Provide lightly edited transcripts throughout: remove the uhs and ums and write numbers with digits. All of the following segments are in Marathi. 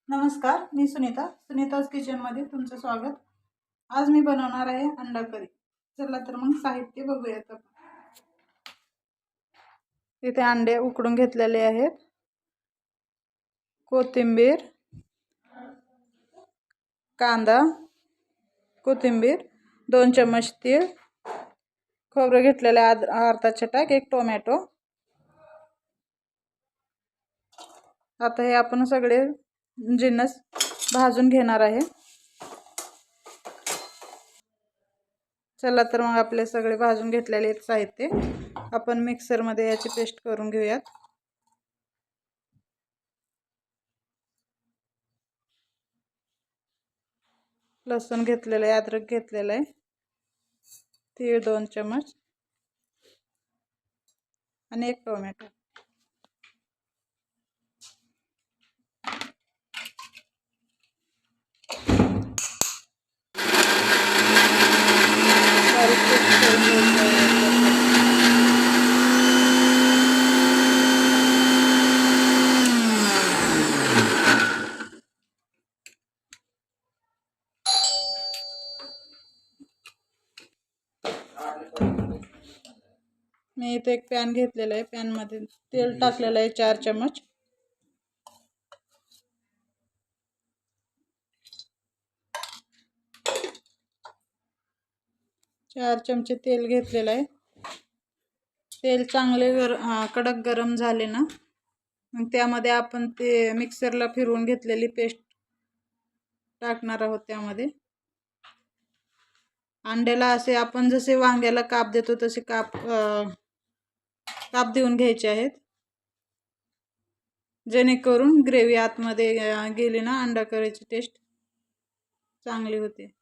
नमस्कार, मी सुनीताज किचनमध्ये तुमचं स्वागत। आज मी बनवणार आहे अंडा करी। चला तर मग साहित्य बघूयात आपण। इथे अंडे उकडून घेतलेले आहेत, कोथिंबीर, कांदा, कोथिंबीर, 2 चम्मच तीळ, खोबरं घेतलेलं अर्धा चटाक, 1 टोमॅटो। आता हे आपण सगळे जिन्नस भाजून घेणार आहे। चला तर मग आपले सगळे भाजून घेतलेले साहित्य आपण मिक्सर मध्ये याची पेस्ट करून घेऊयात। लसूण घेतलेलं आहे, अद्रक घेतलेलं आहे, तीळ 2 चम्मच आणि 1 टोमॅटो। मी इथे एक पॅन घेतलेला आहे, पॅन मध्ये तेल टाकलेलं आहे 4 चम्मच। चार चमचे तेल घेतलेलं आहे। तेल चांगले कडक गरम झाले ना, मग त्यामध्ये आपण ते मिक्सरला फिरवून घेतलेली पेस्ट टाकणार आहोत। त्यामध्ये अंड्याला असे आपण जसे वांग्याला काप देतो तसे काप देऊन घ्यायचे आहेत, जेणेकरून ग्रेव्ही आतमध्ये गेली ना अंडा करीची टेस्ट चांगली होते।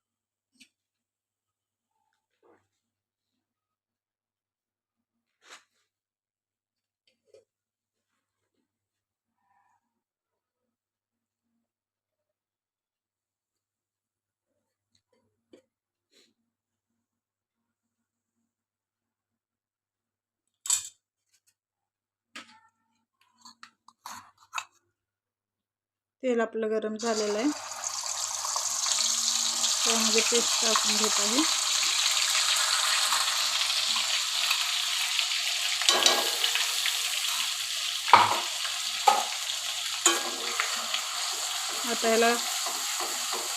तेल आपलं गरम झालेलं आहे, त्यामध्ये पेस्ट टाकून घेत आहे। आता याला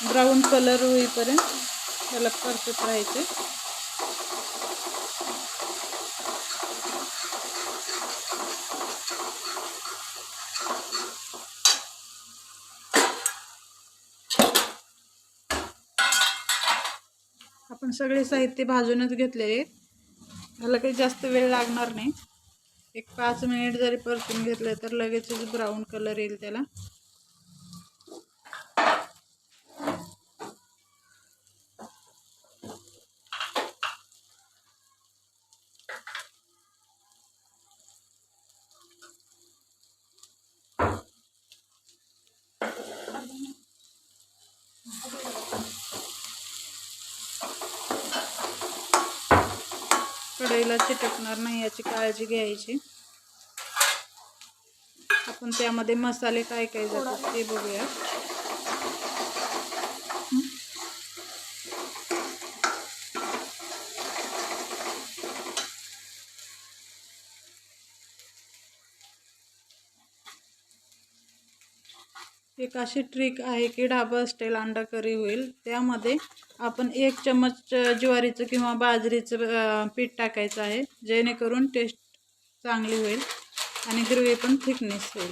ब्राऊन कलर होईपर्यंत याला परतत राहायचे। आपण सगळे साहित्य भाजूनच घेतलेले, याला काही जास्त वेळ लागणार नाही। एक 5 मिनिट जरी परतून घेतले तर लगेचच ब्राऊन कलर येईल त्याला। कढईला चिटकणार नाही याची काळजी घ्यायची। आपण त्यामध्ये मसाले काय काय जातात ते बघूया। एक अशी ट्रिक आहे की ढाबा स्टाईल अंडा करी होईल। त्यामध्ये आपण 1 चम्मच ज्वारीचं किंवा बाजरीचं पीठ टाकायचं आहे, जेणेकरून टेस्ट चांगली होईल आणि ग्रेव्ही पण थिकनेस होईल।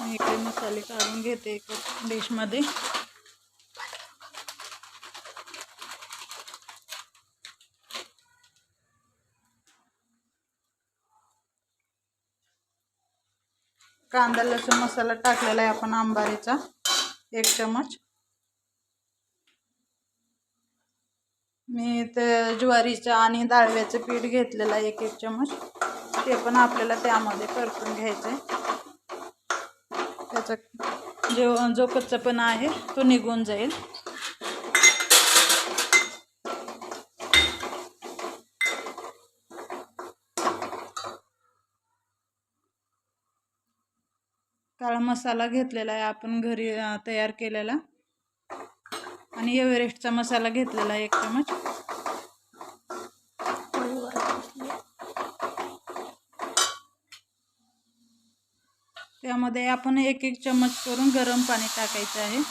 मी इकडे मसाले काढून घेते एक डिश मध्ये। कांदा लसूण मसाला टाकलेला आहे आपण अंबारीचा 1 चम्मच। मी ते ज्वारीचं आणि डाळव्याचं पीठ घेतलेलं आहे 1 चम्मच, ते पण आपल्याला त्यामध्ये परतून घ्यायचंय। त्याचा जो कच्चापणा आहे तो निघून जाईल। काळा मसाला घेतलेला आहे आपण घरी तयार केलेला, आणि एव्हरेस्टचा मसाला घेतलेला आहे 1 चमच. त्यामध्ये आपण 1-1 चमच करून गरम पाणी टाकायचं आहे.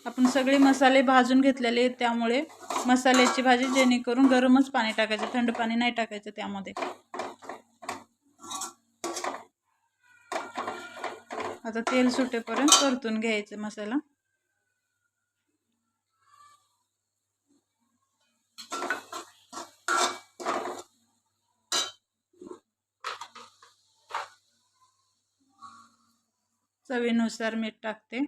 आपण सगळे मसाले भाजून घेतलेले आहेत, त्यामुळे मसाल्याची भाजी जेणेकरून गरमच पाणी टाकायचं, थंड पाणी नाही टाकायचं त्यामध्ये. आता तेल सुटेपर्यंत परतून घ्यायचं मसाला. चवीनुसार मीठ टाकते.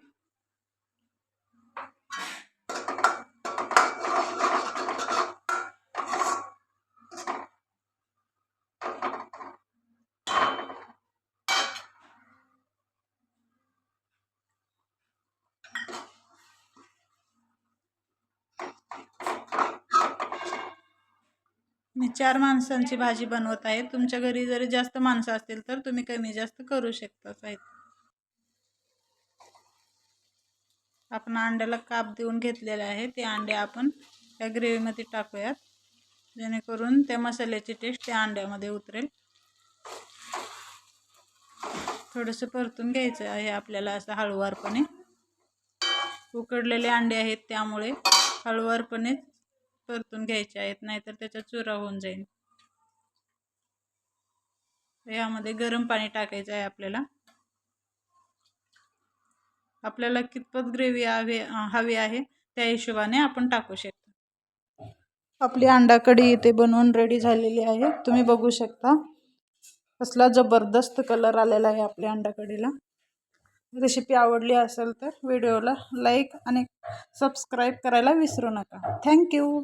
मी 4 माणसांची भाजी बनवत आहे. तुमच्या घरी जरी जास्त माणसं असतील तर तुम्ही कमी जास्त करू शकता. आपण अंड्याला काप देऊन घेतलेले आहे. ते अंडे आपण त्या ग्रेव्हीमध्ये टाकूयात, जेणेकरून त्या मसाल्याची टेस्ट त्या अंड्यामध्ये उतरेल. थोडंसं परतून घ्यायचं आहे आपल्याला असं हळूवारपणे. उकडलेले अंडे आहेत त्यामुळे हळूवारपणे परतून घ्यायचे आहेत, नाहीतर त्याचा चुरा होऊन जाईल. यामध्ये गरम पाणी टाकायचं आहे आपल्याला. आपल्याला कितपत ग्रेव्ही हवी आहे त्या हिशोबाने आपण टाकू शकता. आपली अंडा कढी इथे बनवून रेडी झालेली आहे. तुम्ही बघू शकता कसला जबरदस्त कलर आलेला आहे आपल्या अंडा कढीला. रेसिपी आवडली असेल तर व्हिडिओला लाईक आणि सबस्क्राईब करायला विसरू नका. थँक्यू.